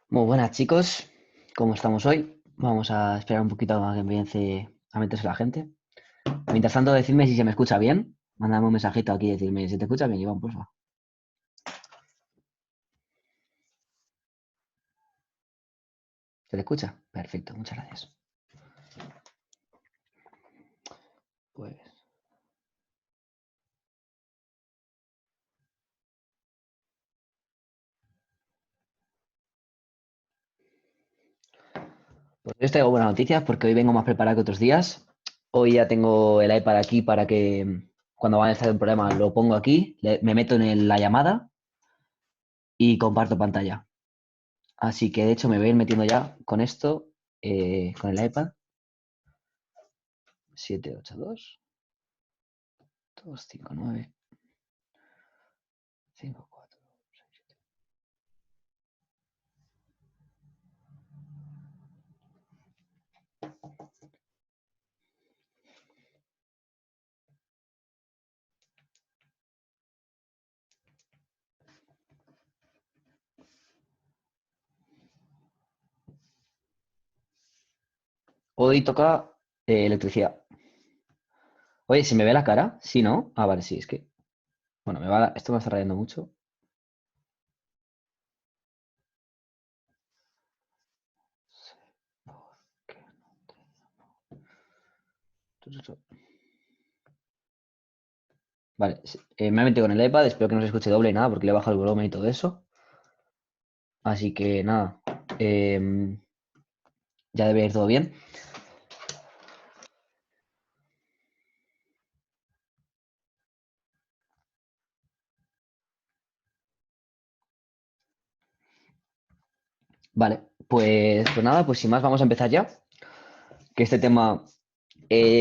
Muy buenas chicos, ¿cómo estamos hoy? Vamos a esperar un poquito a que empiece a meterse la gente. Mientras tanto, decidme si se me escucha bien. Mándame un mensajito aquí y decirme si te escucha bien, Iván, porfa. ¿Se te escucha? Perfecto, muchas gracias. Pues, pues yo os traigo buenas noticias porque hoy vengo más preparado que otros días. Hoy ya tengo el iPad aquí para que cuando vaya a estar un problema lo pongo aquí, me meto en la llamada y comparto pantalla. Así que de hecho me voy a ir metiendo ya con esto, con el iPad. 782 259 54. Hoy toca electricidad. Oye, ¿se me ve la cara? Sí, ¿no? Ah, vale, sí, es que. Bueno, esto me está rayando mucho. Vale, me he metido con el iPad, espero que no se escuche doble ni nada porque le he bajado el volumen y todo eso. Así que nada, em, ya debería ir todo bien. Vale, pues nada, pues sin más vamos a empezar ya. Que este tema,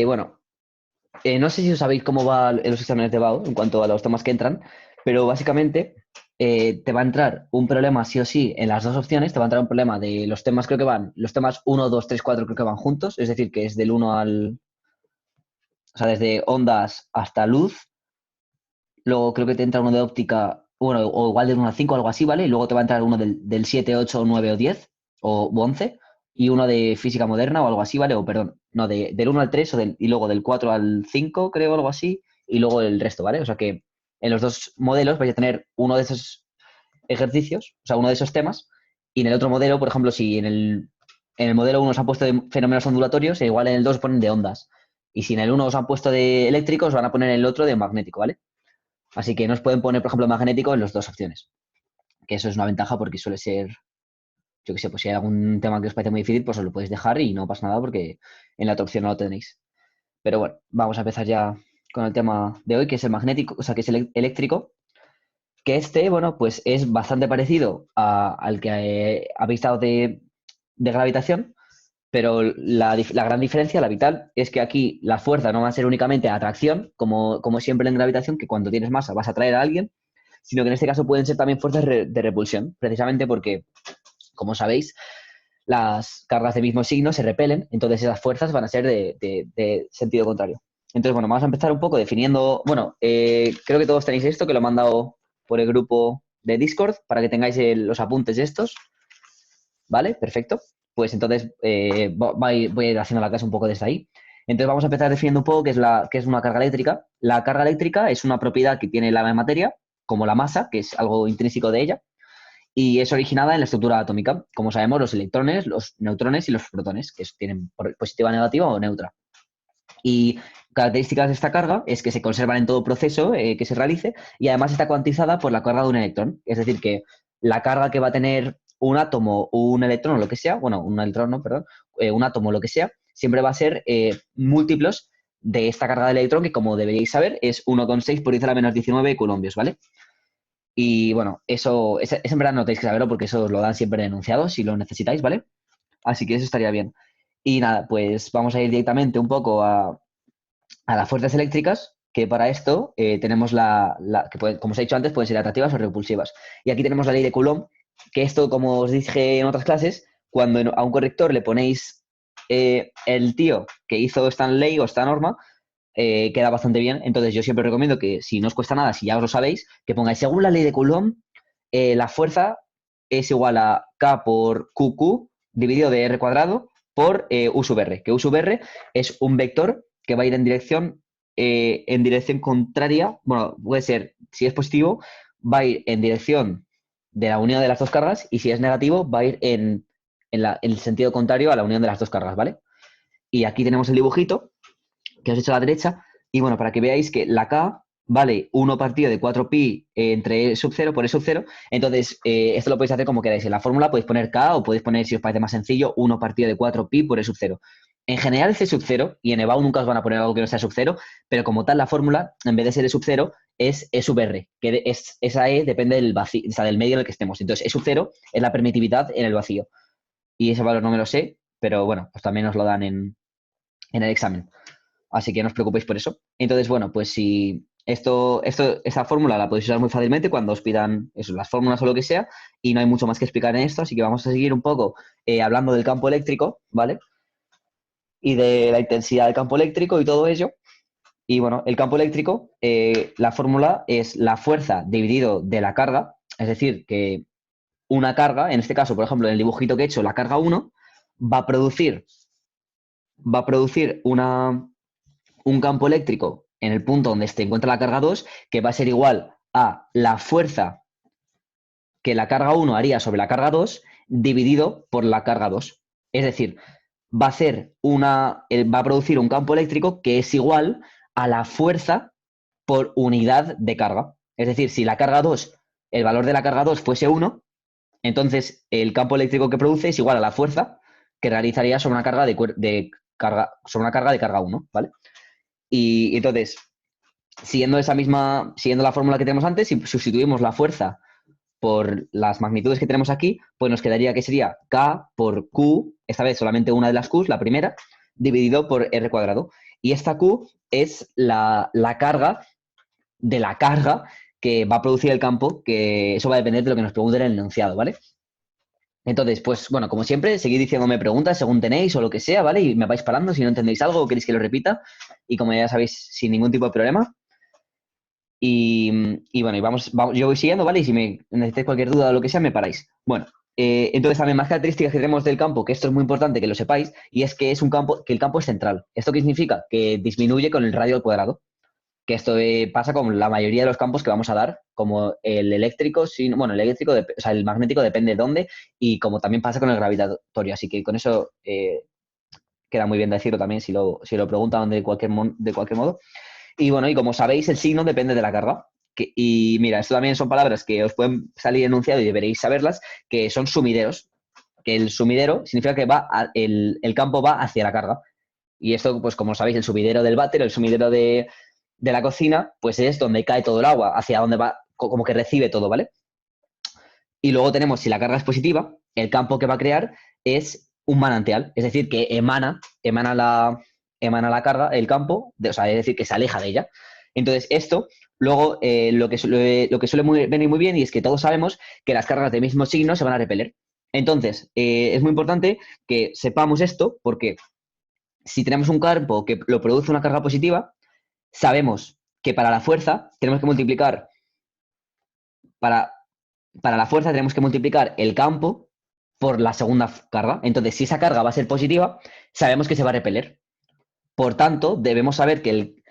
bueno, no sé si os sabéis cómo va en los exámenes de BAU en cuanto a los temas que entran, pero básicamente te va a entrar un problema sí o sí en las dos opciones. Te va a entrar un problema de los temas, creo que van, los temas uno 2 3 4 creo que van juntos, es decir, que es del uno al, o sea, desde ondas hasta luz. Luego creo que te entra uno de óptica, bueno, o igual del uno al 5 o algo así, ¿vale? Y luego te va a entrar uno del 7 8 9 o 10 o u 11 y uno de física moderna o algo así, ¿vale? O perdón, no, del uno al 3 y luego del 4 al 5 creo, algo así, y luego el resto, ¿vale? O sea que en los dos modelos vais a tener uno de esos ejercicios, o sea, uno de esos temas, y en el otro modelo, por ejemplo, si en el modelo uno os han puesto de fenómenos ondulatorios, igual en el 2 ponen de ondas. Y si en el uno os han puesto de eléctricos, van a poner en el otro de magnético, ¿vale? Así que nos pueden poner, por ejemplo, magnético en las dos opciones. Que eso es una ventaja porque suele ser, yo que sé, pues si hay algún tema que os parece muy difícil, pues os lo podéis dejar y no pasa nada porque en la otra opción no lo tenéis. Pero bueno, vamos a empezar ya con el tema de hoy, que es el magnético, o sea, que es el eléctrico. Que este, bueno, pues es bastante parecido al que habéis dado de gravitación, pero la gran diferencia, la vital, es que aquí la fuerza no va a ser únicamente atracción, como siempre en gravitación, que cuando tienes masa vas a atraer a alguien, sino que en este caso pueden ser también fuerzas de repulsión, precisamente porque, como sabéis, las cargas del mismo signo se repelen, entonces esas fuerzas van a ser de sentido contrario. Entonces, bueno, vamos a empezar un poco definiendo, bueno, creo que todos tenéis esto, que lo he mandado por el grupo de Discord para que tengáis los apuntes de estos, ¿vale? Perfecto. Pues entonces voy a ir haciendo la clase un poco desde ahí. Entonces vamos a empezar definiendo un poco qué es una carga eléctrica. La carga eléctrica es una propiedad que tiene la materia, como la masa, que es algo intrínseco de ella, y es originada en la estructura atómica. Como sabemos, los electrones, los neutrones y los protones, que tienen positiva, negativa o neutra. Y características de esta carga es que se conservan en todo proceso que se realice y además está cuantizada por la carga de un electrón. Es decir, que la carga que va a tener un átomo o un electrón o lo que sea, bueno, un electrón no, perdón, un átomo o lo que sea, siempre va a ser múltiplos de esta carga del electrón que, como deberíais saber, es 1,6 por 10 a la menos 19 coulombios, ¿vale? Y bueno, eso en verdad no tenéis que saberlo porque eso os lo dan siempre enunciado si lo necesitáis, ¿vale? Así que eso estaría bien. Y nada, pues vamos a ir directamente un poco a las fuerzas eléctricas, que para esto tenemos como os he dicho antes, pueden ser atractivas o repulsivas. Y aquí tenemos la ley de Coulomb, que esto, como os dije en otras clases, cuando a un corrector le ponéis el tío que hizo esta ley o esta norma, queda bastante bien. Entonces yo siempre recomiendo que si no os cuesta nada, si ya os lo sabéis, que pongáis según la ley de Coulomb, la fuerza es igual a K por QQ dividido de R cuadrado por U sub R, que U sub R es un vector que va a ir en dirección contraria, bueno, puede ser, si es positivo, va a ir en dirección de la unión de las dos cargas y si es negativo va a ir en el sentido contrario a la unión de las dos cargas, ¿vale? Y aquí tenemos el dibujito que os he hecho a la derecha y bueno, para que veáis que la K vale 1 partido de 4pi entre E sub 0 por E sub 0, entonces esto lo podéis hacer como queráis. En la fórmula podéis poner K o podéis poner, si os parece más sencillo, 1 partido de 4pi por E sub 0. En general C sub 0, y en EBAU nunca os van a poner algo que no sea sub 0, pero como tal la fórmula, en vez de ser E sub 0, es E sub R, que esa E depende del vacío, o sea, del medio en el que estemos. Entonces E sub 0 es la permitividad en el vacío. Y ese valor no me lo sé, pero bueno, pues también os lo dan en el examen. Así que no os preocupéis por eso. Entonces, bueno, pues si esta fórmula la podéis usar muy fácilmente cuando os pidan eso, las fórmulas o lo que sea, y no hay mucho más que explicar en esto, así que vamos a seguir un poco hablando del campo eléctrico, ¿vale? Y de la intensidad del campo eléctrico y todo ello. Y bueno, el campo eléctrico, la fórmula es la fuerza dividido de la carga, es decir, que una carga, en este caso, por ejemplo, en el dibujito que he hecho, la carga 1, va a producir un campo eléctrico en el punto donde se encuentra la carga 2, que va a ser igual a la fuerza que la carga 1 haría sobre la carga 2 dividido por la carga 2. Es decir, va a producir un campo eléctrico que es igual a la fuerza por unidad de carga. Es decir, si la carga 2, el valor de la carga 2 fuese 1, entonces el campo eléctrico que produce es igual a la fuerza que realizaría sobre una carga sobre una carga de carga 1, ¿vale? Y entonces, siguiendo la fórmula que tenemos antes, si sustituimos la fuerza por las magnitudes que tenemos aquí, pues nos quedaría que sería K por Q, esta vez solamente una de las Qs, la primera, dividido por R cuadrado. Y esta Q es la carga de la carga que va a producir el campo, que eso va a depender de lo que nos pregunten en el enunciado, ¿vale? Entonces, pues bueno, como siempre, seguid diciéndome preguntas según tenéis o lo que sea, ¿vale? Y me vais parando si no entendéis algo o queréis que lo repita. Y como ya sabéis, sin ningún tipo de problema. Y bueno, yo voy siguiendo, ¿vale? Y si me necesitáis cualquier duda o lo que sea, me paráis. Bueno, entonces también más características que tenemos del campo, que esto es muy importante que lo sepáis, y es que que el campo es central. ¿Esto qué significa? Que disminuye con el radio al cuadrado. Que esto pasa con la mayoría de los campos que vamos a dar, como el eléctrico, o sea, el magnético depende de dónde, y como también pasa con el gravitatorio. Así que con eso queda muy bien decirlo también si lo preguntan de cualquier modo. Y bueno, y como sabéis, el signo depende de la carga. Y mira, esto también son palabras que os pueden salir enunciado y deberéis saberlas, que son sumideros. Que el sumidero significa que el campo va hacia la carga. Y esto, pues como sabéis, el sumidero del váter, el sumidero de la cocina, pues es donde cae todo el agua, hacia donde va, como que recibe todo, ¿vale? Y luego tenemos, si la carga es positiva, el campo que va a crear es un manantial, es decir, que emana la carga, el campo, o sea, es decir, que se aleja de ella. Entonces, esto, luego, lo que suele venir muy bien y es que todos sabemos que las cargas del mismo signo se van a repeler. Entonces, es muy importante que sepamos esto porque si tenemos un campo que lo produce una carga positiva, sabemos que para la fuerza tenemos que multiplicar, para la fuerza tenemos que multiplicar el campo por la segunda carga. Entonces, si esa carga va a ser positiva, sabemos que se va a repeler. Por tanto, debemos saber que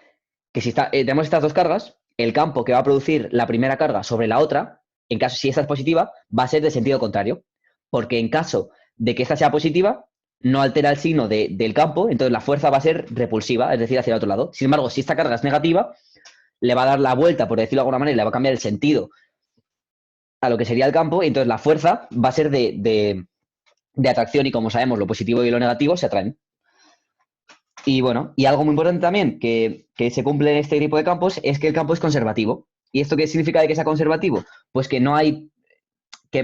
si tenemos estas dos cargas, el campo que va a producir la primera carga sobre la otra, en caso si esta es positiva, va a ser de sentido contrario. Porque en caso de que esta sea positiva, no altera el signo del campo, entonces la fuerza va a ser repulsiva, es decir, hacia el otro lado. Sin embargo, si esta carga es negativa, le va a dar la vuelta, por decirlo de alguna manera, y le va a cambiar el sentido a lo que sería el campo, y entonces la fuerza va a ser de atracción, y como sabemos, lo positivo y lo negativo se atraen. Y bueno, y algo muy importante también que se cumple en este tipo de campos es que el campo es conservativo. ¿Y esto qué significa de que sea conservativo? Pues que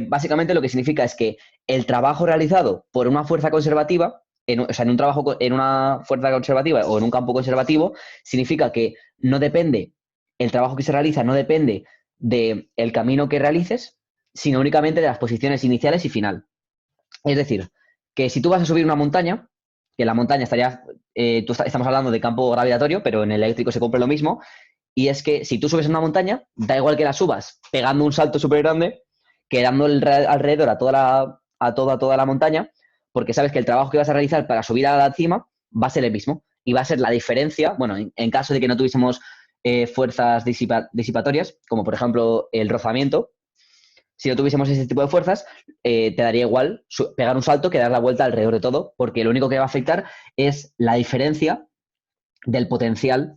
básicamente lo que significa es que el trabajo realizado por una fuerza conservativa, en una fuerza conservativa o en un campo conservativo, significa que el trabajo que se realiza no depende del camino que realices, sino únicamente de las posiciones iniciales y final. Es decir, que si tú vas a subir una montaña, que la montaña estamos hablando de campo gravitatorio, pero en el eléctrico se cumple lo mismo, y es que si tú subes una montaña, da igual que la subas pegando un salto súper grande, quedando alrededor a toda la montaña, porque sabes que el trabajo que vas a realizar para subir a la cima va a ser el mismo y va a ser la diferencia, bueno, en caso de que no tuviésemos fuerzas disipatorias, como por ejemplo el rozamiento. Si no tuviésemos ese tipo de fuerzas, te daría igual pegar un salto que dar la vuelta alrededor de todo, porque lo único que va a afectar es la diferencia del potencial,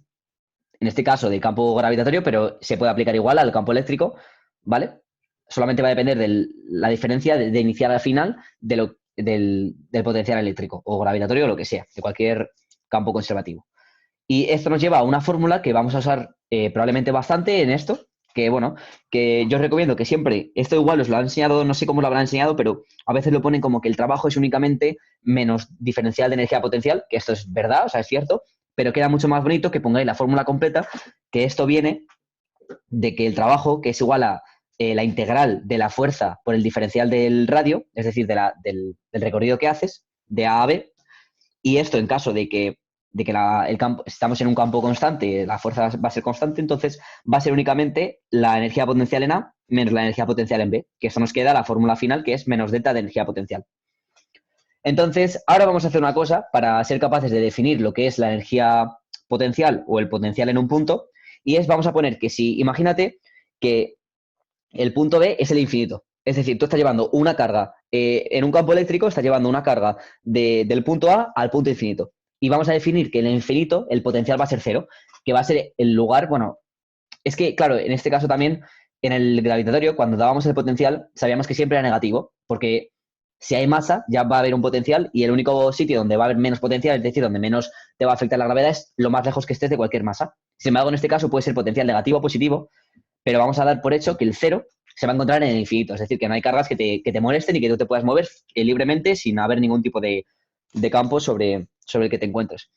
en este caso de campo gravitatorio, pero se puede aplicar igual al campo eléctrico, ¿vale? Solamente va a depender de la diferencia de inicial al final del potencial eléctrico o gravitatorio o lo que sea, de cualquier campo conservativo. Y esto nos lleva a una fórmula que vamos a usar probablemente bastante en esto, que bueno, que yo os recomiendo que siempre, esto igual os lo ha enseñado, no sé cómo lo habrá enseñado, pero a veces lo ponen como que el trabajo es únicamente menos diferencial de energía potencial, que esto es verdad, o sea, es cierto, pero queda mucho más bonito que pongáis la fórmula completa, que esto viene de que el trabajo, que es igual a la integral de la fuerza por el diferencial del radio, es decir, del recorrido que haces, de A a B, y esto en caso de que el campo, estamos en un campo constante, la fuerza va a ser constante, entonces va a ser únicamente la energía potencial en A menos la energía potencial en B, que eso nos queda la fórmula final, que es menos delta de energía potencial. Entonces, ahora vamos a hacer una cosa para ser capaces de definir lo que es la energía potencial o el potencial en un punto, y vamos a poner que si, imagínate que el punto B es el infinito. Es decir, tú estás llevando una carga en un campo eléctrico, estás llevando una carga del punto A al punto infinito. Y vamos a definir que en el infinito el potencial va a ser cero, que va a ser el lugar, bueno, es que, claro, en este caso también, en el gravitatorio, cuando dábamos el potencial, sabíamos que siempre era negativo, porque si hay masa, ya va a haber un potencial y el único sitio donde va a haber menos potencial, es decir, donde menos te va a afectar la gravedad, es lo más lejos que estés de cualquier masa. Sin embargo, en este caso puede ser potencial negativo o positivo, pero vamos a dar por hecho que el cero se va a encontrar en el infinito, es decir, que no hay cargas que te molesten y que tú te puedas mover libremente sin haber ningún tipo de campo sobre el que te encuentres.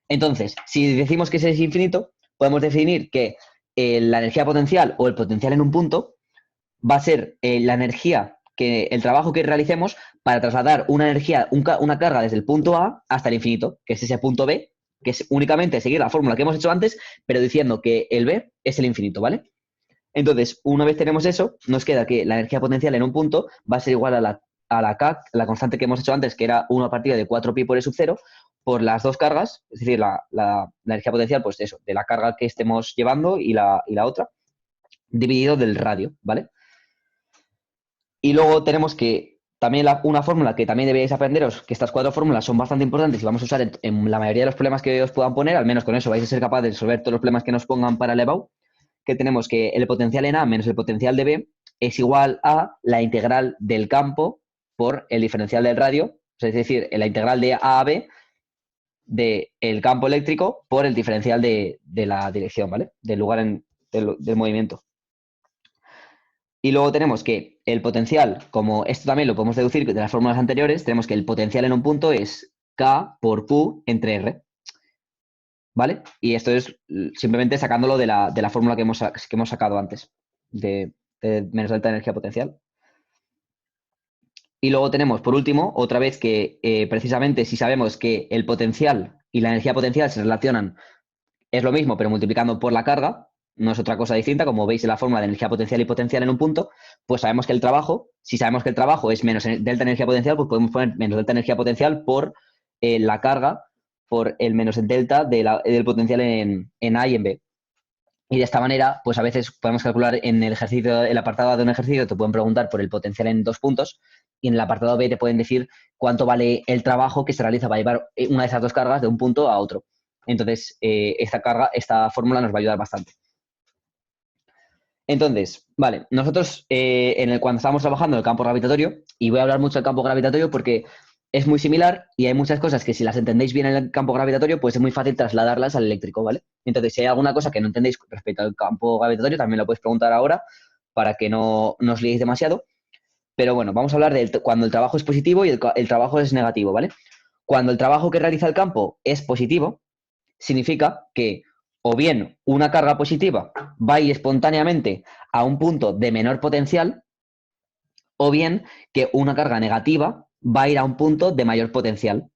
Entonces, si decimos que ese es infinito, podemos definir que la energía potencial o el potencial en un punto va a ser la energía, el trabajo que realicemos para trasladar una energía, una carga desde el punto A hasta el infinito, que es ese punto B, que es únicamente seguir la fórmula que hemos hecho antes, pero diciendo que el B es el infinito, ¿vale? Entonces, una vez tenemos eso, nos queda que la energía potencial en un punto va a ser igual a la K, la constante que hemos hecho antes, que era 1 a partir de 4pi por E sub 0, por las dos cargas, es decir, la energía potencial, pues eso, de la carga que estemos llevando y la otra, dividido del radio, ¿vale? Y luego tenemos que también una fórmula que también debéis aprenderos, que estas cuatro fórmulas son bastante importantes y vamos a usar en la mayoría de los problemas que os puedan poner, al menos con eso vais a ser capaces de resolver todos los problemas que nos pongan para el EBAU, que tenemos que el potencial en A menos el potencial de B es igual a la integral del campo por el diferencial del radio, es decir, la integral de A a B del campo eléctrico por el diferencial de la dirección, ¿vale? Del lugar del movimiento. Y luego tenemos que el potencial, como esto también lo podemos deducir de las fórmulas anteriores, tenemos que el potencial en un punto es K por Q entre R. ¿Vale? Y esto es simplemente sacándolo de la fórmula que hemos sacado antes, de menos delta energía potencial. Y luego tenemos, por último, otra vez que precisamente si sabemos que el potencial y la energía potencial se relacionan, es lo mismo, pero multiplicando por la carga, no es otra cosa distinta, como veis en la fórmula de energía potencial y potencial en un punto, pues sabemos que el trabajo, si sabemos que el trabajo es menos delta energía potencial, pues podemos poner menos delta energía potencial por la carga, por el menos el delta del potencial en A y en B. Y de esta manera, pues a veces podemos calcular en el ejercicio, el apartado A de un ejercicio, te pueden preguntar por el potencial en 2 puntos y en el apartado B te pueden decir cuánto vale el trabajo que se realiza para llevar una de esas dos cargas de un punto a otro. Entonces, esta fórmula nos va a ayudar bastante. Entonces, vale, nosotros cuando estamos trabajando en el campo gravitatorio, y voy a hablar mucho del campo gravitatorio porque es muy similar y hay muchas cosas que si las entendéis bien en el campo gravitatorio, pues es muy fácil trasladarlas al eléctrico, ¿vale? Entonces, si hay alguna cosa que no entendéis respecto al campo gravitatorio, también lo podéis preguntar ahora para que no os liéis demasiado. Pero bueno, vamos a hablar de cuando el trabajo es positivo y el trabajo es negativo, ¿vale? Cuando el trabajo que realiza el campo es positivo, significa que o bien una carga positiva va a ir espontáneamente a un punto de menor potencial, o bien que una carga negativa va a ir a un punto de mayor potencial.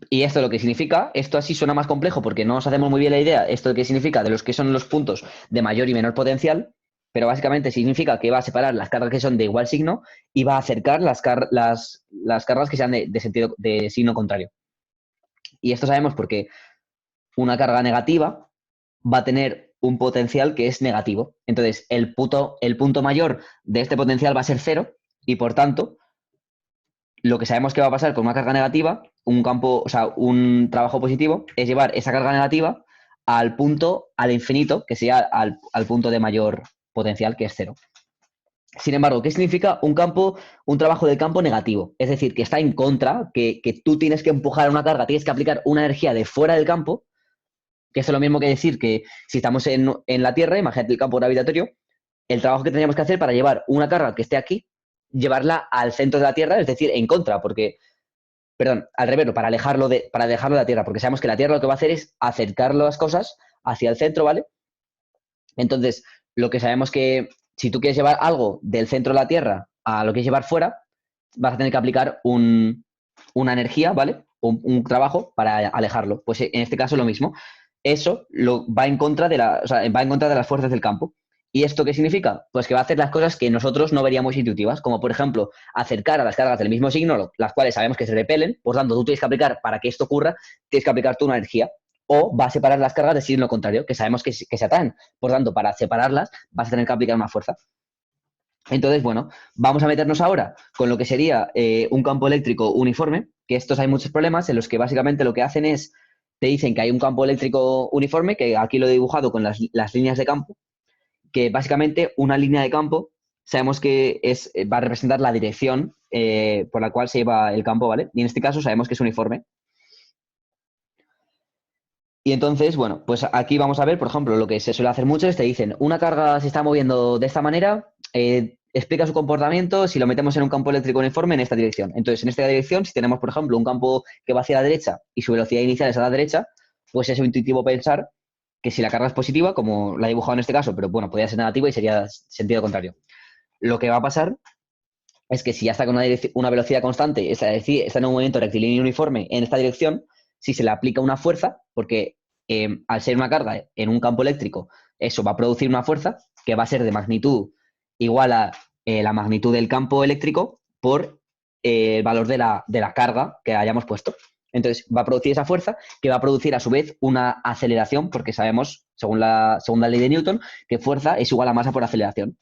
Y esto lo que significa, esto así suena más complejo porque no nos hacemos muy bien la idea, esto que significa de los que son los puntos de mayor y menor potencial, pero básicamente significa que va a separar las cargas que son de igual signo y va a acercar las cargas que sean de signo contrario. Y esto sabemos porque una carga negativa va a tener un potencial que es negativo. Entonces, el punto mayor de este potencial va a ser cero y, por tanto, lo que sabemos que va a pasar con una carga negativa, un trabajo positivo, es llevar esa carga negativa al infinito, que sea al punto de mayor potencial, que es cero. Sin embargo, ¿qué significa un trabajo del campo negativo? Es decir, que está en contra, que tú tienes que empujar una carga, tienes que aplicar una energía de fuera del campo, que es lo mismo que decir que si estamos en la Tierra, imagínate el campo gravitatorio, el trabajo que tendríamos que hacer para llevar una carga que esté aquí, llevarla al centro de la Tierra, es decir, en contra, porque, perdón, al revés, para dejarlo de la Tierra, porque sabemos que la Tierra lo que va a hacer es acercar las cosas hacia el centro, ¿vale? Entonces, lo que sabemos que si tú quieres llevar algo del centro de la Tierra a lo que quieres llevar fuera, vas a tener que aplicar una energía, ¿vale? Un trabajo para alejarlo. Pues en este caso lo mismo. Eso va en contra va en contra de las fuerzas del campo. ¿Y esto qué significa? Pues que va a hacer las cosas que nosotros no veríamos intuitivas, como por ejemplo acercar a las cargas del mismo signo, las cuales sabemos que se repelen, por tanto tú tienes que aplicar, para que esto ocurra, tienes que aplicar tú una energía. O va a separar las cargas de signo contrario, que sabemos que se atraen. Por tanto, para separarlas vas a tener que aplicar una fuerza. Entonces, bueno, vamos a meternos ahora con lo que sería un campo eléctrico uniforme, que estos hay muchos problemas en los que básicamente lo que hacen es, te dicen que hay un campo eléctrico uniforme, que aquí lo he dibujado con las líneas de campo, que básicamente una línea de campo sabemos que va a representar la dirección por la cual se lleva el campo, ¿vale? Y en este caso sabemos que es uniforme. Y entonces, bueno, pues aquí vamos a ver, por ejemplo, lo que se suele hacer mucho es te dicen, una carga se está moviendo de esta manera, explica su comportamiento si lo metemos en un campo eléctrico uniforme en esta dirección. Entonces, en esta dirección, si tenemos, por ejemplo, un campo que va hacia la derecha y su velocidad inicial es a la derecha, pues es intuitivo pensar que si la carga es positiva, como la he dibujado en este caso, pero bueno, podría ser negativa y sería sentido contrario. Lo que va a pasar es que si ya está con una velocidad constante, es decir, está en un movimiento rectilíneo uniforme en esta dirección, si se le aplica una fuerza, porque al ser una carga en un campo eléctrico, eso va a producir una fuerza que va a ser de magnitud igual a la magnitud del campo eléctrico por el valor de la carga que hayamos puesto. Entonces, va a producir esa fuerza que va a producir a su vez una aceleración, porque sabemos, según la ley de Newton, que fuerza es igual a masa por aceleración.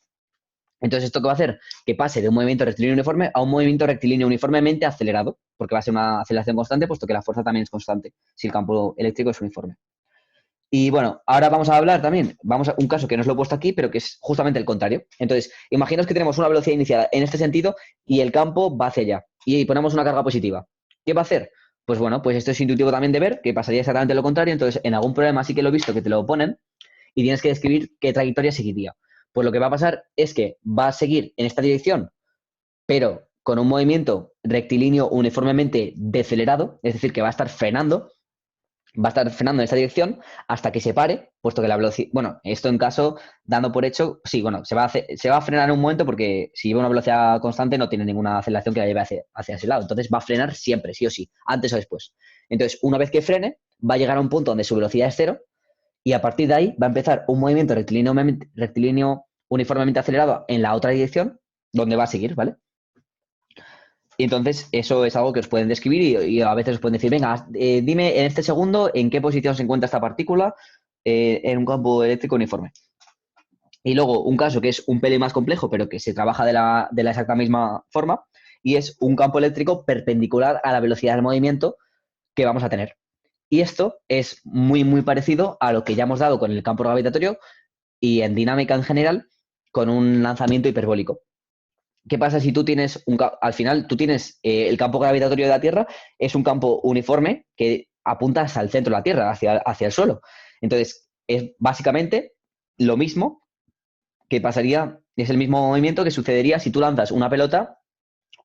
Entonces, ¿esto qué va a hacer? Que pase de un movimiento rectilíneo uniforme a un movimiento rectilíneo uniformemente acelerado, porque va a ser una aceleración constante, puesto que la fuerza también es constante, si el campo eléctrico es uniforme. Y bueno, ahora vamos a hablar también, vamos a un caso que no os lo he puesto aquí, pero que es justamente el contrario. Entonces, imaginaos que tenemos una velocidad iniciada en este sentido y el campo va hacia allá y ponemos una carga positiva. ¿Qué va a hacer? Pues bueno, pues esto es intuitivo también de ver, que pasaría exactamente lo contrario. Entonces, en algún problema sí que lo he visto que te lo ponen y tienes que describir qué trayectoria seguiría. Pues lo que va a pasar es que va a seguir en esta dirección, pero con un movimiento rectilíneo uniformemente decelerado, es decir, que va a estar frenando en esta dirección hasta que se pare, puesto que la velocidad, bueno, esto en caso, dando por hecho, sí, bueno, se va a frenar en un momento porque si lleva una velocidad constante no tiene ninguna aceleración que la lleve hacia ese lado. Entonces va a frenar siempre, sí o sí, antes o después. Entonces, una vez que frene, va a llegar a un punto donde su velocidad es cero y a partir de ahí va a empezar un movimiento rectilíneo uniformemente acelerado en la otra dirección, donde va a seguir, ¿vale? Y entonces eso es algo que os pueden describir y a veces os pueden decir, venga, dime en este segundo en qué posición se encuentra esta partícula en un campo eléctrico uniforme. Y luego un caso que es un pelín más complejo, pero que se trabaja de la exacta misma forma, y es un campo eléctrico perpendicular a la velocidad del movimiento que vamos a tener. Y esto es muy, muy parecido a lo que ya hemos dado con el campo gravitatorio y en dinámica en general con un lanzamiento hiperbólico. ¿Qué pasa si tú tienes al final tú tienes el campo gravitatorio de la Tierra es un campo uniforme que apunta hacia el centro de la Tierra, hacia el suelo? Entonces, es básicamente lo mismo que pasaría, es el mismo movimiento que sucedería si tú lanzas una pelota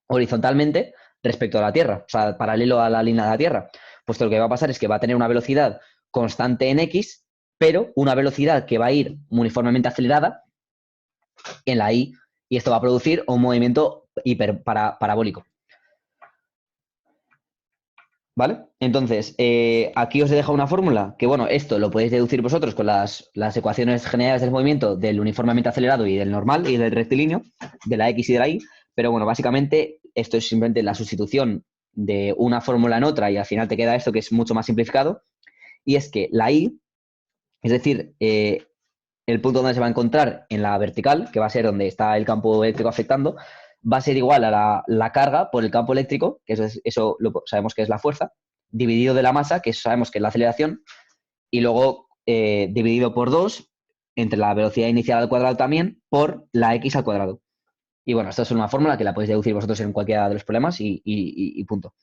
horizontalmente respecto a la Tierra, o sea, paralelo a la línea de la Tierra. Pues lo que va a pasar es que va a tener una velocidad constante en X, pero una velocidad que va a ir uniformemente acelerada en la Y, y esto va a producir un movimiento parabólico. ¿Vale? Entonces, aquí os he dejado una fórmula que, bueno, esto lo podéis deducir vosotros con las ecuaciones generales del movimiento del uniformemente acelerado y del normal y del rectilíneo, de la X y de la Y, pero bueno, básicamente esto es simplemente la sustitución de una fórmula en otra y al final te queda esto que es mucho más simplificado, y es que la Y, es decir, el punto donde se va a encontrar en la vertical, que va a ser donde está el campo eléctrico afectando, va a ser igual a la carga por el campo eléctrico, que eso lo sabemos que es la fuerza, dividido de la masa, que eso sabemos que es la aceleración, y luego dividido por 2 entre la velocidad inicial al cuadrado también, por la x al cuadrado. Y bueno, esto es una fórmula que la podéis deducir vosotros en cualquiera de los problemas y punto.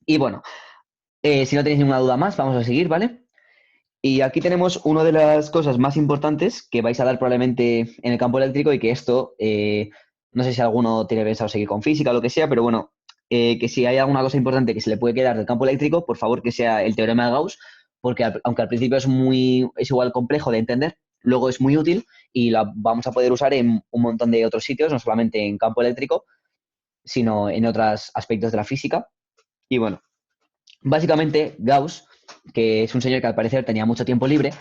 Y bueno, si no tenéis ninguna duda más, vamos a seguir, ¿vale? Y aquí tenemos una de las cosas más importantes que vais a dar probablemente en el campo eléctrico y que esto, no sé si alguno tiene pensado seguir con física o lo que sea, pero bueno, que si hay alguna cosa importante que se le puede quedar del campo eléctrico, por favor que sea el teorema de Gauss, porque aunque al principio es igual complejo de entender, luego es muy útil y la vamos a poder usar en un montón de otros sitios, no solamente en campo eléctrico, sino en otros aspectos de la física. Y bueno, básicamente, Gauss, que es un señor que al parecer tenía mucho tiempo libre,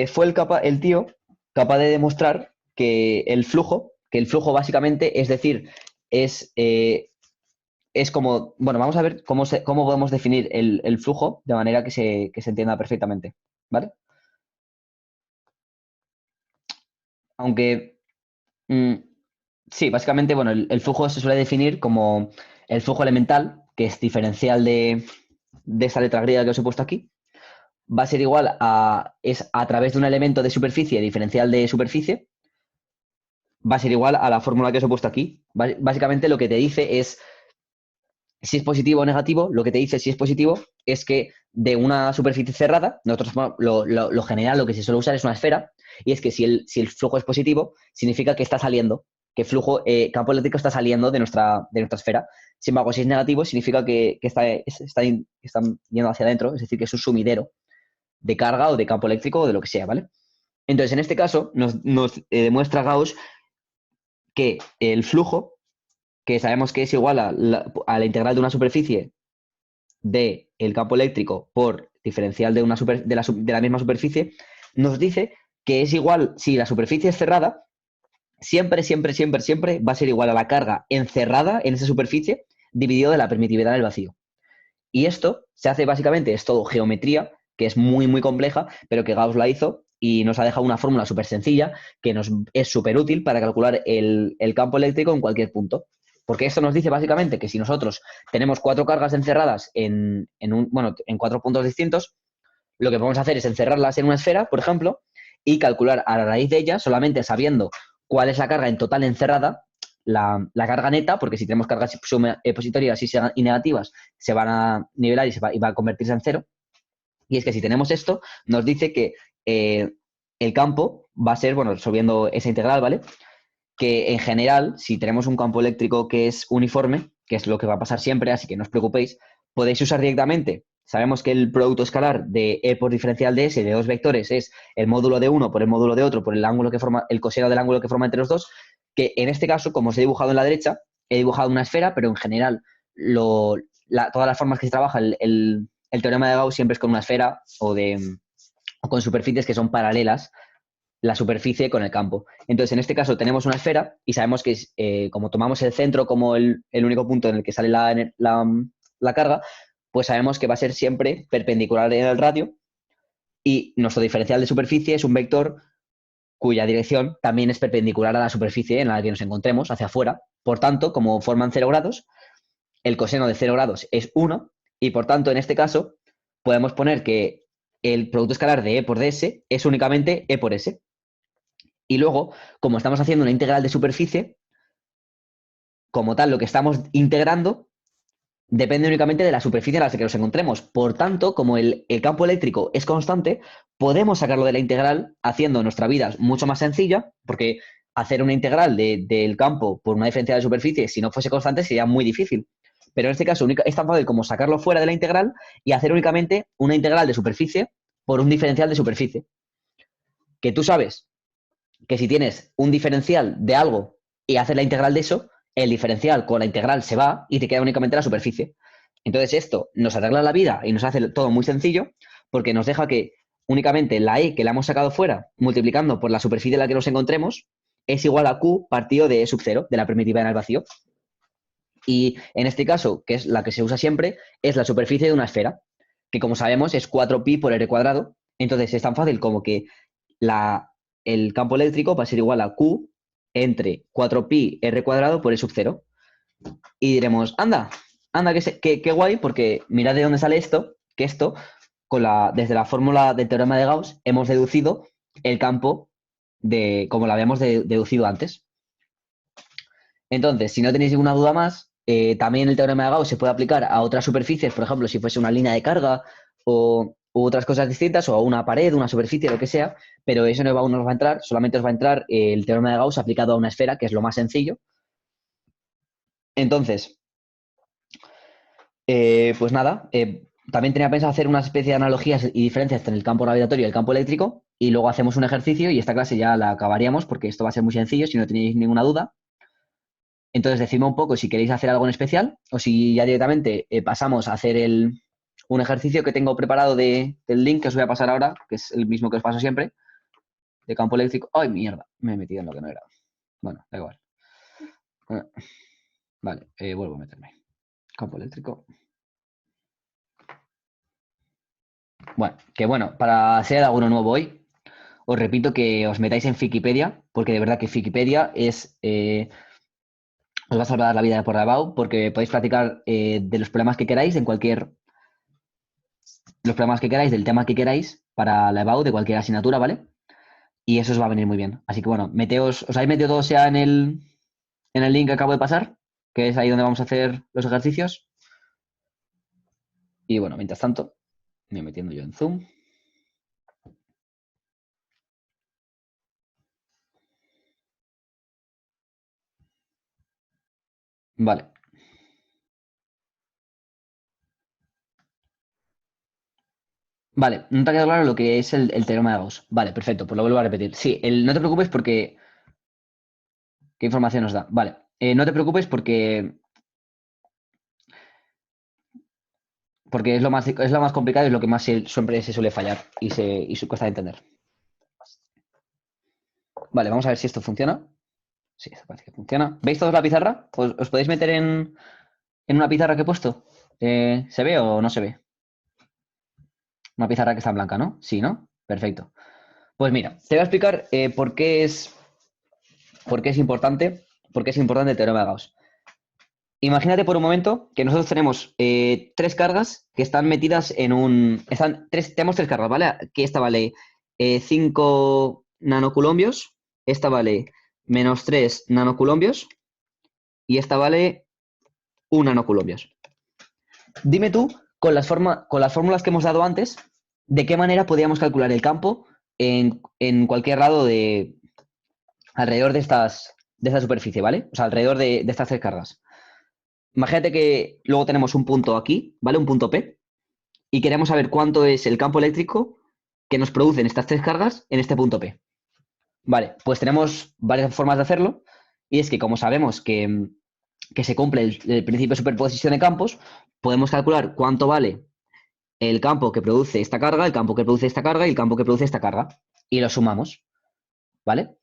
fue el tío capaz de demostrar que el flujo básicamente, es decir, es como, bueno, vamos a ver cómo podemos definir el flujo de manera que se entienda perfectamente, ¿vale? Aunque, mm, sí, básicamente, bueno, el flujo se suele definir como el flujo elemental, que es diferencial de esta letra griega que os he puesto aquí, va a ser igual es a través de un elemento de superficie diferencial de superficie, va a ser igual a la fórmula que os he puesto aquí. Básicamente lo que te dice es si es positivo o negativo, lo que te dice si es positivo es que de una superficie cerrada, nosotros lo general, lo que se suele usar es una esfera, y es que si el flujo es positivo, significa que está saliendo, que campo eléctrico está saliendo de nuestra esfera. Sin embargo, si es negativo, significa que están yendo hacia adentro, es decir, que es un sumidero de carga o de campo eléctrico o de lo que sea, ¿vale? Entonces, en este caso, nos demuestra Gauss que el flujo, que sabemos que es igual a la integral de una superficie del campo eléctrico por diferencial de la misma superficie, nos dice que es igual, si la superficie es cerrada, siempre, siempre, siempre, siempre va a ser igual a la carga encerrada en esa superficie dividido de la permitividad del vacío. Y esto se hace básicamente, es todo geometría, que es muy, muy compleja, pero que Gauss la hizo y nos ha dejado una fórmula súper sencilla que nos es súper útil para calcular el campo eléctrico en cualquier punto. Porque esto nos dice básicamente que si nosotros tenemos 4 cargas encerradas en 4 puntos distintos, lo que podemos hacer es encerrarlas en una esfera, por ejemplo, y calcular a la raíz de ellas, solamente sabiendo cuál es la carga en total encerrada, la carga neta, porque si tenemos cargas positivas y negativas, se van a nivelar y va a convertirse en cero. Y es que si tenemos esto, nos dice que el campo va a ser, bueno, resolviendo esa integral, ¿vale? Que en general, si tenemos un campo eléctrico que es uniforme, que es lo que va a pasar siempre, así que no os preocupéis, podéis usar directamente. Sabemos que el producto escalar de E por diferencial de S de dos vectores es el módulo de uno por el módulo de otro por el ángulo que forma, el coseno del ángulo que forma entre los dos, que en este caso, como os he dibujado en la derecha, he dibujado una esfera, pero en general todas las formas que se trabaja el teorema de Gauss siempre es con una esfera o con superficies que son paralelas la superficie con el campo. Entonces, en este caso tenemos una esfera y sabemos que como tomamos el centro como el único punto en el que sale la carga, pues sabemos que va a ser siempre perpendicular en el radio y nuestro diferencial de superficie es un vector cuya dirección también es perpendicular a la superficie en la que nos encontremos, hacia afuera. Por tanto, como forman 0 grados, el coseno de 0 grados es 1 y por tanto, en este caso, podemos poner que el producto escalar de E por ds es únicamente E por S. Y luego, como estamos haciendo una integral de superficie, como tal, lo que estamos integrando depende únicamente de la superficie en la que nos encontremos. Por tanto, como el campo eléctrico es constante, podemos sacarlo de la integral haciendo nuestra vida mucho más sencilla, porque hacer una integral del campo por una diferencia de superficie, si no fuese constante, sería muy difícil. Pero en este caso es tan fácil como sacarlo fuera de la integral y hacer únicamente una integral de superficie por un diferencial de superficie. Que tú sabes que si tienes un diferencial de algo y haces la integral de eso, el diferencial con la integral se va y te queda únicamente la superficie. Entonces esto nos arregla la vida y nos hace todo muy sencillo porque nos deja que únicamente la E que la hemos sacado fuera, multiplicando por la superficie en la que nos encontremos, es igual a Q partido de E sub 0, de la primitiva en el vacío. Y en este caso, que es la que se usa siempre, es la superficie de una esfera, que como sabemos es 4pi por r cuadrado. Entonces es tan fácil como que el campo eléctrico va a ser igual a Q entre 4pi r cuadrado por E sub 0. Y diremos, anda, qué guay, porque mirad de dónde sale esto, que esto, desde la fórmula del teorema de Gauss, hemos deducido el campo como lo habíamos deducido antes. Entonces, si no tenéis ninguna duda más, también el teorema de Gauss se puede aplicar a otras superficies, por ejemplo, si fuese una línea de carga u otras cosas distintas, o a una pared, una superficie, lo que sea, pero eso no nos va a entrar, solamente os va a entrar el teorema de Gauss aplicado a una esfera, que es lo más sencillo. Entonces, pues nada, también tenía pensado hacer una especie de analogías y diferencias entre el campo gravitatorio y el campo eléctrico, y luego hacemos un ejercicio y esta clase ya la acabaríamos porque esto va a ser muy sencillo si no tenéis ninguna duda. Entonces, decidme un poco si queréis hacer algo en especial o si ya directamente pasamos a hacer un ejercicio que tengo preparado del link que os voy a pasar ahora, que es el mismo que os paso siempre, de campo eléctrico. ¡Ay, mierda! Me he metido en lo que no era. Bueno, da igual. Vale, vuelvo a meterme. Campo eléctrico. Bueno, para hacer alguno nuevo hoy, os repito que os metáis en Wikipedia, porque de verdad que Wikipedia os va a salvar la vida por debajo, porque podéis practicar de los problemas que queráis los problemas que queráis, del tema que queráis, para la EBAU de cualquier asignatura, ¿vale? Y eso os va a venir muy bien. Así que bueno, os habéis metido todo sea en el link que acabo de pasar, que es ahí donde vamos a hacer los ejercicios. Y bueno, mientras tanto, me voy metiendo yo en Zoom. Vale. Vale, no te ha quedado claro lo que es el teorema de Gauss. Vale, perfecto, pues lo vuelvo a repetir. Sí, no te preocupes porque... ¿Qué información nos da? Vale, no te preocupes porque es lo más complicado y es lo que más siempre se suele fallar y cuesta de entender. Vale, vamos a ver si esto funciona. Sí, esto parece que funciona. ¿Veis todos la pizarra? ¿Os podéis meter en una pizarra que he puesto? ¿Se ve o no se ve? Una pizarra que está en blanca, ¿no? Sí, ¿no? Perfecto. Pues mira, te voy a explicar por qué es importante el teorema de Gauss. Imagínate por un momento que nosotros tenemos tres cargas que están metidas tenemos tres cargas, ¿vale? Que esta vale 5 nanoculombios, esta vale menos 3 nanoculombios y esta vale 1 nanoculombios. Dime tú, con las fórmulas que hemos dado antes, de qué manera podríamos calcular el campo en cualquier lado alrededor de esta superficie, ¿vale? O sea, alrededor de estas tres cargas. Imagínate que luego tenemos un punto aquí, ¿vale? Un punto P, y queremos saber cuánto es el campo eléctrico que nos producen estas tres cargas en este punto P. Vale, pues tenemos varias formas de hacerlo, y es que como sabemos que se cumple el principio de superposición de campos, podemos calcular cuánto vale el campo que produce esta carga, el campo que produce esta carga y el campo que produce esta carga, y lo sumamos, ¿vale?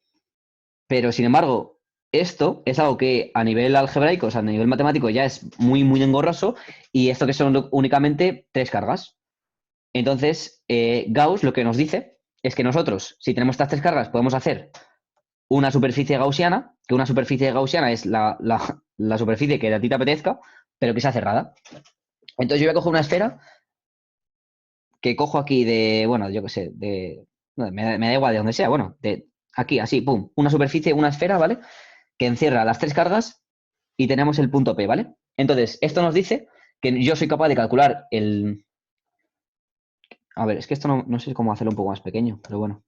Pero, sin embargo, esto es algo que a nivel algebraico, o sea, a nivel matemático, ya es muy, muy engorroso, y esto que son únicamente tres cargas. Entonces, Gauss lo que nos dice es que nosotros, si tenemos estas tres cargas, podemos hacer una superficie gaussiana, que una superficie gaussiana es la superficie que a ti te apetezca, pero que sea cerrada. Entonces yo voy a coger una esfera que cojo aquí bueno, yo qué sé, no, me da igual de donde sea, bueno, de aquí, así, pum, una superficie, una esfera, ¿vale? Que encierra las tres cargas y tenemos el punto P, ¿vale? Entonces, esto nos dice que yo soy capaz de calcular A ver, es que esto no sé cómo hacerlo un poco más pequeño, pero bueno.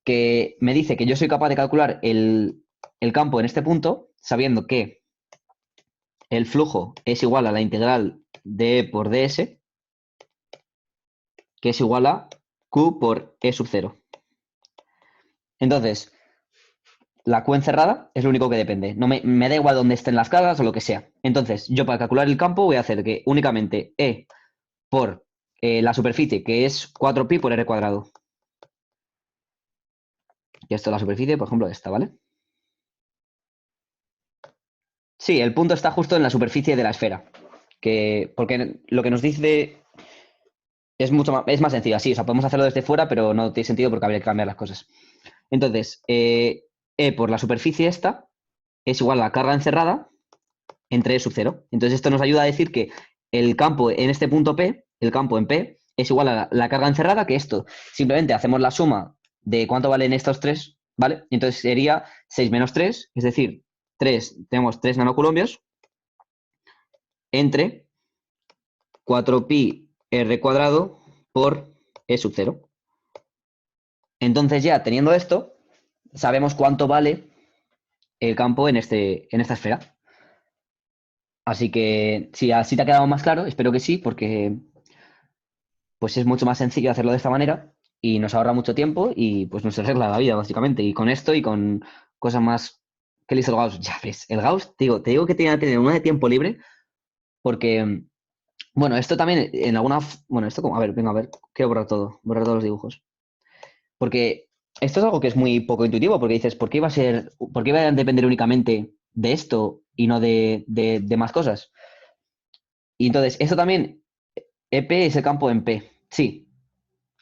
Que me dice que yo soy capaz de calcular el campo en este punto, sabiendo que el flujo es igual a la integral de por ds, que es igual a Q por E sub 0. Entonces, la Q encerrada es lo único que depende. No me da igual dónde estén las cargas o lo que sea. Entonces, yo para calcular el campo voy a hacer que únicamente E por la superficie, que es 4pi por r cuadrado. Y esto es la superficie, por ejemplo, esta, ¿vale? Sí, el punto está justo en la superficie de la esfera. Porque lo que nos dice es más sencillo así. O sea, podemos hacerlo desde fuera, pero no tiene sentido porque habría que cambiar las cosas. Entonces, E por la superficie esta es igual a la carga encerrada entre E sub 0. Entonces, esto nos ayuda a decir que el campo en este punto P, el campo en P, es igual a la carga encerrada, que esto. Simplemente hacemos la suma de cuánto valen estos tres, ¿vale? Entonces sería 6 menos 3, es decir, tenemos 3 nanocoulombios entre 4pi r cuadrado por E sub 0. Entonces ya teniendo esto, sabemos cuánto vale el campo en esta esfera. Así que si así te ha quedado más claro, espero que sí, porque pues es mucho más sencillo hacerlo de esta manera y nos ahorra mucho tiempo y pues nos arregla la vida, básicamente. Y con esto y con cosas más que le hizo el Gauss, ya ves, el Gauss, te digo que tiene que tener una de tiempo libre porque, bueno, esto también en alguna, bueno, esto como, a ver, venga, a ver, quiero borrar todos los dibujos. Porque esto es algo que es muy poco intuitivo, porque dices, por qué iba a depender únicamente de esto y no de más cosas? Y entonces, esto también, EP es el campo en P. Sí.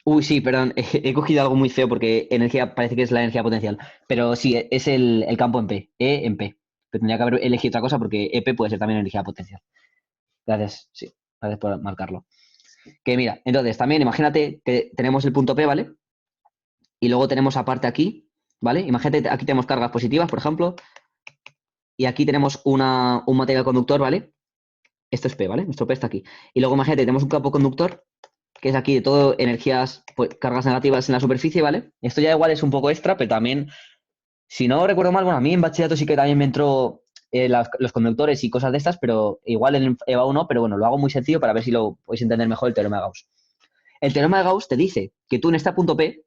Uy, sí, perdón, he cogido algo muy feo porque energía parece que es la energía potencial. Pero sí, es el campo en P. E en P. Pero tendría que haber elegido otra cosa porque EP puede ser también energía potencial. Gracias, sí. Gracias por marcarlo. Que mira, entonces también imagínate que tenemos el punto P, ¿vale? Y luego tenemos aparte aquí, ¿vale? Imagínate, aquí tenemos cargas positivas, por ejemplo. Y aquí tenemos un material conductor, ¿vale? Esto es P, ¿vale? Nuestro P está aquí. Y luego imagínate, tenemos un campo conductor, que es aquí de todo energías, pues, cargas negativas en la superficie, ¿vale? Esto ya igual es un poco extra, pero también, si no recuerdo mal, bueno, a mí en bachillerato sí que también me entró los conductores y cosas de estas, pero igual en EVA 1, pero bueno, lo hago muy sencillo para ver si lo podéis entender mejor el teorema de Gauss. El teorema de Gauss te dice que tú en este punto P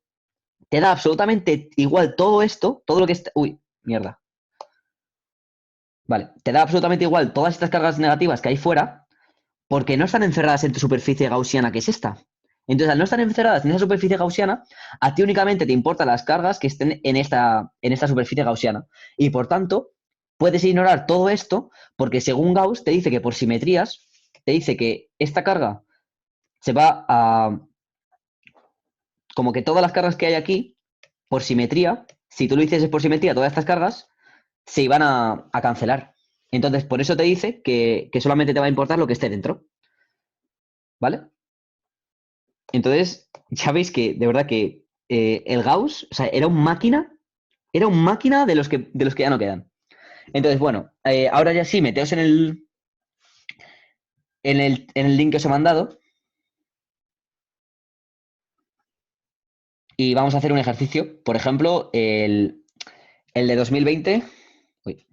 te da absolutamente igual todo esto, todo lo que está... Uy, mierda. Vale, te da absolutamente igual todas estas cargas negativas que hay fuera, porque no están encerradas en tu superficie gaussiana, que es esta. Entonces, al no estar encerradas en esa superficie gaussiana, a ti únicamente te importan las cargas que estén en esta superficie gaussiana. Y por tanto, puedes ignorar todo esto, porque según Gauss te dice que por simetrías, te dice que esta carga se va a... Como que todas las cargas que hay aquí, por simetría, si tú lo hicieses por simetría, todas estas cargas se iban a cancelar. Entonces, por eso te dice que solamente te va a importar lo que esté dentro. ¿Vale? Entonces, ya veis que, de verdad que el Gauss, o sea, era un máquina de los que ya no quedan. Entonces, bueno, ahora ya sí, meteos en el link que os he mandado y vamos a hacer un ejercicio. Por ejemplo, el de 2020. Uy,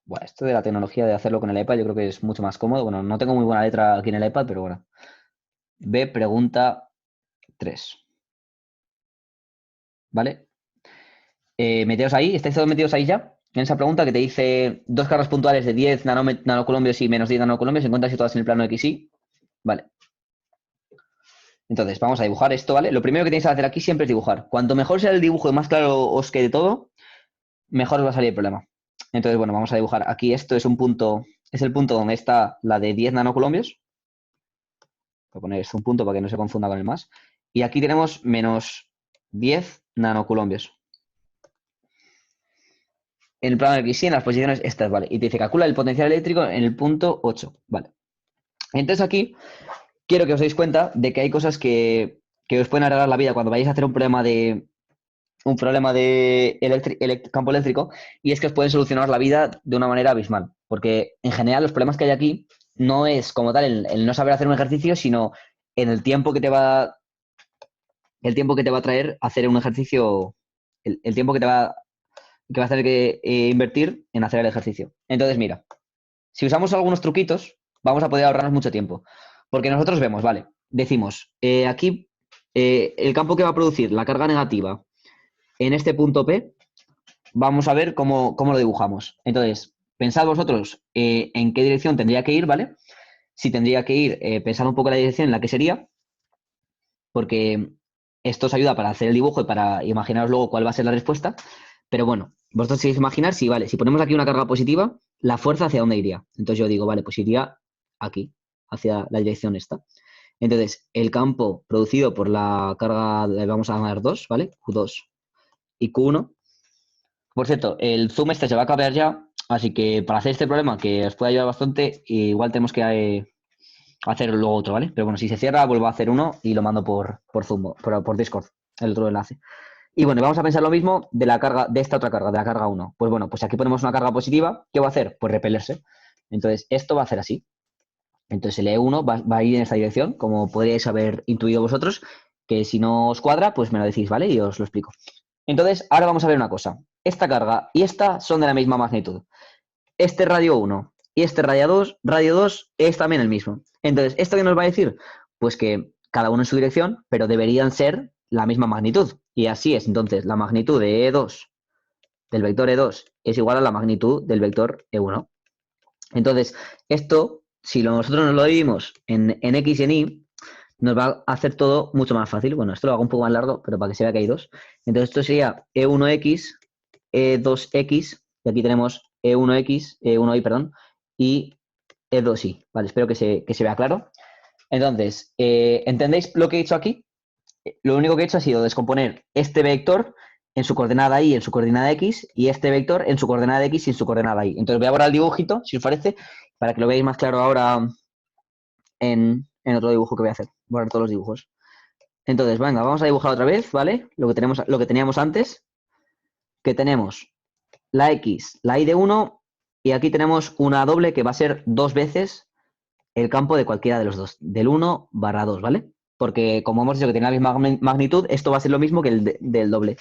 bueno, esto de la tecnología de hacerlo con el iPad yo creo que es mucho más cómodo. Bueno, no tengo muy buena letra aquí en el iPad, pero bueno. B, pregunta 3. ¿Vale? Meteos ahí, estáis todos metidos ahí ya. En esa pregunta que te dice dos cargas puntuales de 10 nanocoulombios y menos 10 nanocoulombios se encuentran situadas en el plano XY. Vale. Entonces, vamos a dibujar esto, ¿vale? Lo primero que tenéis que hacer aquí siempre es dibujar. Cuanto mejor sea el dibujo y más claro os quede todo, mejor os va a salir el problema. Entonces, bueno, vamos a dibujar. Aquí esto es un punto, es el punto donde está la de 10 nanocoulombios. Voy a poner esto un punto para que no se confunda con el más. Y aquí tenemos menos 10 nanocoulombios. En el plano del XY, en las posiciones estas, ¿vale? Y te dice, calcula el potencial eléctrico en el punto 8, ¿vale? Entonces aquí quiero que os deis cuenta de que hay cosas que os pueden arreglar la vida cuando vayáis a hacer un problema de campo eléctrico, y es que os pueden solucionar la vida de una manera abismal. Porque en general los problemas que hay aquí no es como tal el no saber hacer un ejercicio, sino en el tiempo que te va a traer hacer un ejercicio, el tiempo que vas a tener que invertir en hacer el ejercicio. Entonces, mira, si usamos algunos truquitos, vamos a poder ahorrarnos mucho tiempo. Porque nosotros vemos, vale, decimos, aquí el campo que va a producir la carga negativa en este punto P vamos a ver cómo lo dibujamos. Entonces, pensad vosotros en qué dirección tendría que ir, ¿vale? Si tendría que ir, pensad un poco en la dirección en la que sería, porque esto os ayuda para hacer el dibujo y para imaginaros luego cuál va a ser la respuesta. Pero bueno, vosotros tenéis que imaginar si, vale, si ponemos aquí una carga positiva, la fuerza hacia dónde iría. Entonces yo digo, vale, pues iría aquí, hacia la dirección esta. Entonces, el campo producido por la carga, le vamos a llamar 2, ¿vale? Q2 y Q1. Por cierto, el zoom este se va a cambiar ya, así que para hacer este problema, que os puede ayudar bastante, igual tenemos que hacer luego otro, ¿vale? Pero bueno, si se cierra, vuelvo a hacer uno y lo mando por Zoom, por Discord, el otro enlace. Y bueno, vamos a pensar lo mismo de la carga, de esta otra carga, de la carga 1. Pues bueno, pues aquí ponemos una carga positiva. ¿Qué va a hacer? Pues repelerse. Entonces, esto va a hacer así. Entonces, el E1 va a ir en esta dirección, como podríais haber intuido vosotros, que si no os cuadra, pues me lo decís, ¿vale? Y os lo explico. Entonces, ahora vamos a ver una cosa. Esta carga y esta son de la misma magnitud. Este radio 1 y este radio 2 es también el mismo. Entonces, ¿esto qué nos va a decir? Pues que cada uno en su dirección, pero deberían ser la misma magnitud. Y así es. Entonces, la magnitud de E2, del vector E2, es igual a la magnitud del vector E1. Entonces, esto, si nosotros nos lo dividimos en X y en Y, nos va a hacer todo mucho más fácil. Bueno, esto lo hago un poco más largo, pero para que se vea que hay dos. Entonces, esto sería E1X, E2X, y aquí tenemos E1X, E1Y, perdón, y E2Y. Vale, espero que se vea claro. Entonces, ¿entendéis lo que he hecho aquí? Lo único que he hecho ha sido descomponer este vector en su coordenada y en su coordenada x y este vector en su coordenada x y en su coordenada y. Entonces voy a borrar el dibujito, si os parece, para que lo veáis más claro ahora en otro dibujo que voy a hacer. Borrar todos los dibujos. Entonces, venga, vamos a dibujar otra vez, ¿vale? Lo que teníamos antes, que tenemos la x, la y de 1, y aquí tenemos una doble que va a ser dos veces el campo de cualquiera de los dos, del 1/2, ¿vale? Porque como hemos dicho que tiene la misma magnitud, esto va a ser lo mismo que el del doble.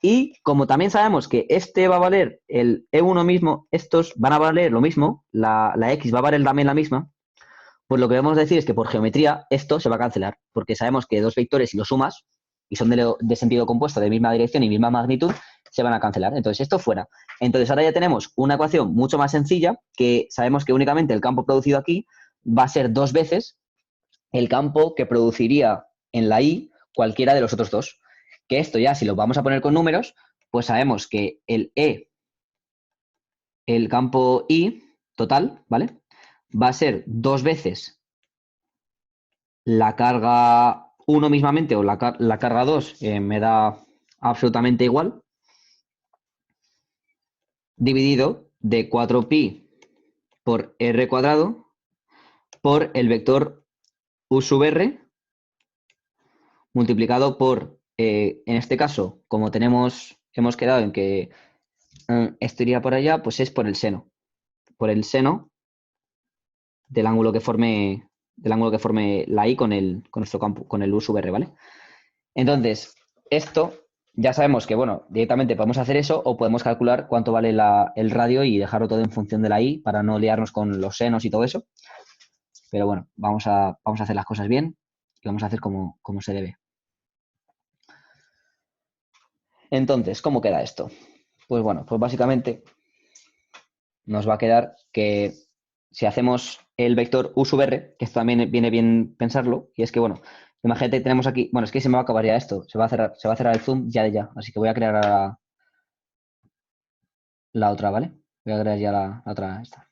Y como también sabemos que este va a valer el E1 mismo, estos van a valer lo mismo, la X va a valer también la misma, pues lo que debemos decir es que por geometría esto se va a cancelar, porque sabemos que dos vectores, si los sumas, y son de sentido compuesto, de misma dirección y misma magnitud, se van a cancelar. Entonces esto fuera. Entonces ahora ya tenemos una ecuación mucho más sencilla, que sabemos que únicamente el campo producido aquí va a ser dos veces el campo que produciría en la Y cualquiera de los otros dos. Que esto ya, si lo vamos a poner con números, pues sabemos que el E, el campo Y total, ¿vale? Va a ser dos veces la carga 1 mismamente o la carga 2, me da absolutamente igual, dividido de 4pi por r cuadrado por el vector u sub r multiplicado por, en este caso, como hemos quedado en que esto iría por allá, pues es por el seno del ángulo que forme la y con nuestro campo, con el u sub r, ¿vale? Entonces, esto ya sabemos que, bueno, directamente podemos hacer eso o podemos calcular cuánto vale el radio y dejarlo todo en función de la y para no liarnos con los senos y todo eso. Pero bueno, vamos a hacer las cosas bien y vamos a hacer como se debe. Entonces, ¿cómo queda esto? Pues bueno, pues básicamente nos va a quedar que si hacemos el vector u sub r, que esto también viene bien pensarlo, y es que, bueno, imagínate que tenemos aquí, bueno, es que se me va a acabar ya esto, se va a cerrar el zoom ya de ya, así que voy a crear la otra, ¿vale? Voy a crear ya la otra esta.